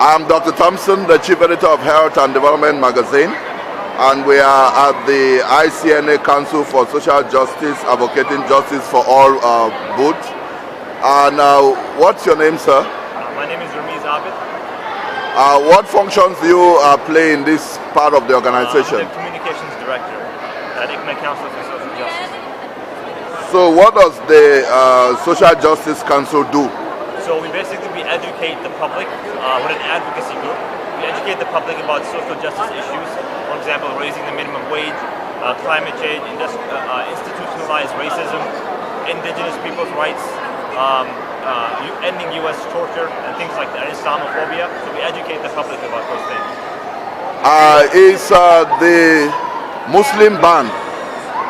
I'm Dr. Thompson, the Chief Editor of Health and Development Magazine, and we are at the ICNA Council for Social Justice, advocating justice for all booth. And what's your name, sir? My name is Ramiz Abid. What functions do you play in this part of the organization? I'm the Communications Director at ICNA Council for Social Justice. So what does the Social Justice Council do? So we educate the public with an advocacy group. We educate the public about social justice issues. For example, raising the minimum wage, climate change, institutionalized racism, indigenous people's rights, ending U.S. torture, and things like that, Islamophobia. So we educate the public about those things. Is the Muslim ban,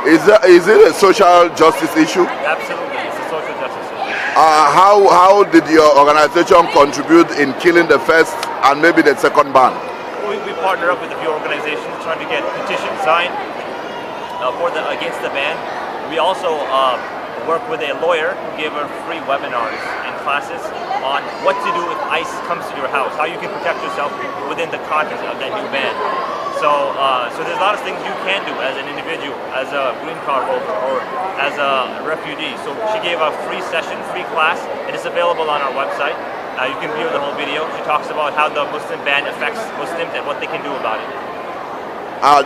is it a social justice issue? Absolutely, it's a social justice issue. How did your organization contribute in killing the first and maybe the second ban? We partner up with a few organizations trying to get petitions signed against the ban. We also work with a lawyer who gave her free webinars and classes on what to do if ICE comes to your house, how you can protect yourself within the context of that new ban. So there's a lot of things you can do as an individual, as a green card holder, or as a refugee. So she gave a free session, free class. It is available on our website. You can view the whole video. She talks about how the Muslim ban affects Muslims and what they can do about it.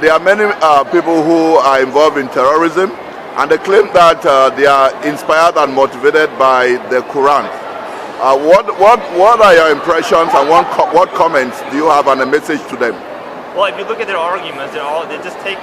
There are many people who are involved in terrorism, and they claim that they are inspired and motivated by the Quran. What are your impressions, and what comments do you have and a message to them? Well, if you look at their arguments, they just take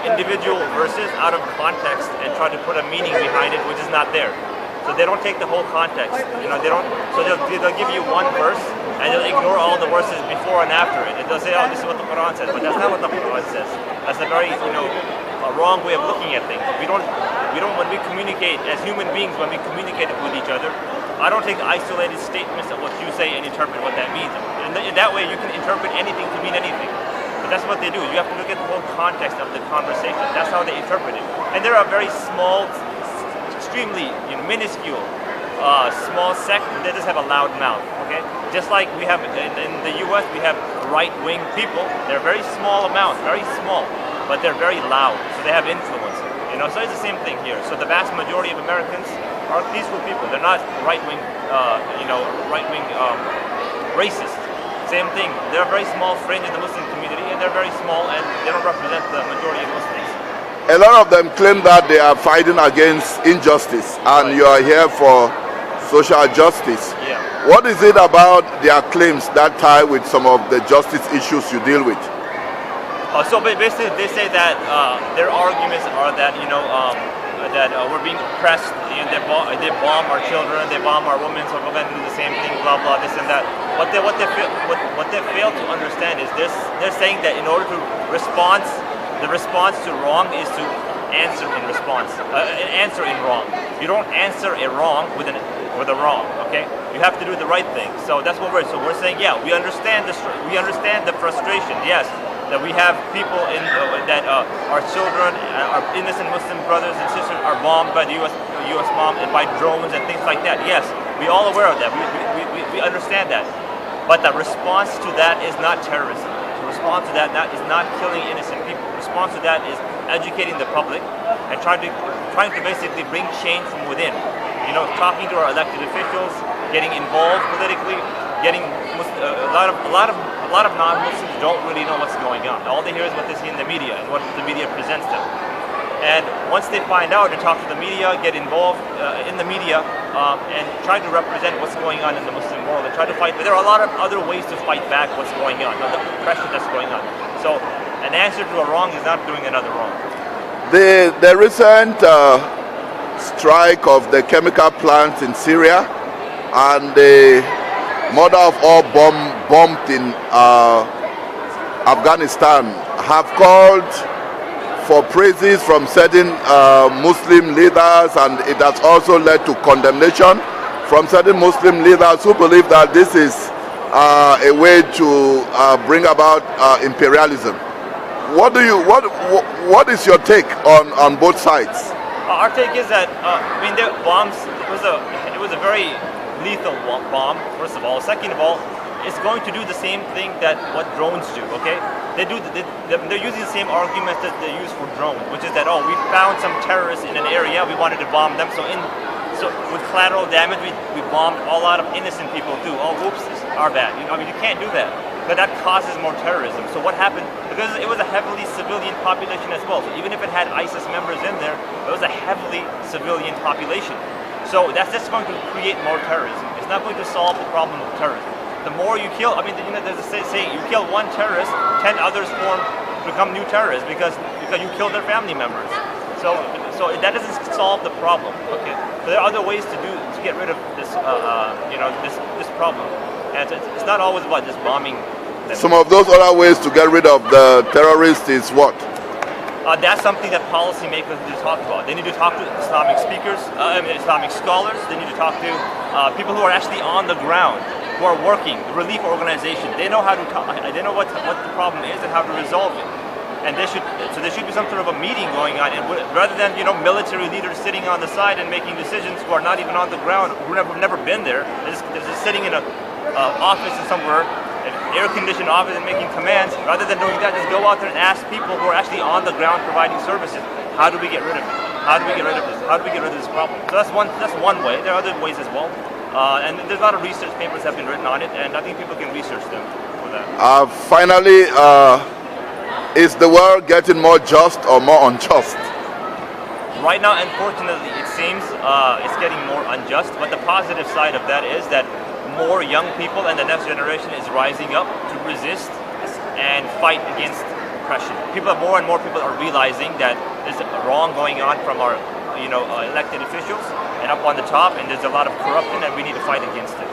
individual verses out of context and try to put a meaning behind it, which is not there. So they don't take the whole context. So they'll give you one verse and they'll ignore all the verses before and after it. And they'll say, oh, this is what the Quran says, but that's not what the Quran says. That's a very wrong way of looking at things. When we communicate as human beings, when we communicate with each other, I don't take isolated statements of what you say and interpret what that means. And in that way, you can interpret anything to mean anything. But that's what they do. You have to look at the whole context of the conversation. That's how they interpret it. And there are very small, extremely minuscule, small sect that just have a loud mouth. Okay, just like we have in the U.S., we have right-wing people. They're very small amounts, very small, but they're very loud. So they have influence. So it's the same thing here. So the vast majority of Americans are peaceful people. They're not right-wing, racist. Same thing. They're a very small fringe in the Muslim community, and they're very small, and they don't represent the majority of Muslims. A lot of them claim that they are fighting against injustice, and you are here for social justice. Yeah. What is it about their claims that tie with some of the justice issues you deal with? So basically, they say that their arguments are that that we're being oppressed. They bomb our children, they bomb our women, so we're going to do the same thing. Blah blah, this and that. What they fail to understand is this: they're saying that in order to respond, the response to wrong is to answer in response, answer in wrong. You don't answer a wrong with a wrong. Okay, you have to do the right thing. So that's what we're. So we're saying, yeah, we understand this. We understand the frustration. Yes. That we have people our children, our innocent Muslim brothers and sisters are bombed by the U.S. bomb and by drones and things like that. Yes, we're all aware of that. We understand that. But the response to that is not terrorism. The response to that is not killing innocent people. The response to that is educating the public and trying to basically bring change from within. Talking to our elected officials, getting involved politically, getting a lot of non-Muslims don't really know what's going on. All they hear is what they see in the media and what the media presents them. And once they find out and talk to the media, get involved in the media, and try to represent what's going on in the Muslim world and try to fight. But there are a lot of other ways to fight back what's going on, the oppression that's going on. So an answer to a wrong is not doing another wrong. The recent strike of the chemical plants in Syria and the mother of all bombed in Afghanistan have called for praises from certain Muslim leaders, and it has also led to condemnation from certain Muslim leaders who believe that this is a way to bring about imperialism. What is your take on both sides? Our take is that the bombs. It was a very lethal bomb, first of all. Second of all, it's going to do the same thing that what drones do, okay? They're using the same arguments that they use for drones, which is that, oh, we found some terrorists in an area, we wanted to bomb them, so with collateral damage, we bombed a lot of innocent people too. Oh, oops, our bad. I mean, you can't do that. But that causes more terrorism. So what happened, because it was a heavily civilian population as well, so even if it had ISIS members in there, it was a heavily civilian population. So that's just going to create more terrorism. It's not going to solve the problem of terrorism. The more you kill, I mean, you know, there's a saying, you kill one terrorist, 10 others become new terrorists because you killed their family members. So that doesn't solve the problem. Okay, so there are other ways to get rid of this, you know, this problem, and it's not always about just bombing. Some of those other ways to get rid of the terrorists is what? That's something that policymakers need to talk about. They need to talk to Islamic speakers, Islamic scholars. They need to talk to people who are actually on the ground, who are working, the relief organization. They know how to talk. They know what the problem is and how to resolve it. And there should be some sort of a meeting going on, and rather than, you know, military leaders sitting on the side and making decisions who are not even on the ground, who have never been there. They're just sitting in an office somewhere, an air-conditioned office, and making commands. Rather than doing that, just go out there and ask people who are actually on the ground providing services. How do we get rid of it? How do we get rid of this? How do we get rid of this problem? So that's one way. There are other ways as well, and there's a lot of research papers have been written on it, and I think people can research them for that. Finally. Is the world getting more just or more unjust? Right now, unfortunately, it seems it's getting more unjust, but the positive side of that is that more young people and the next generation is rising up to resist and fight against oppression. More and more people are realizing that there's wrong going on from our, you know, elected officials and up on the top, and there's a lot of corruption, and we need to fight against it.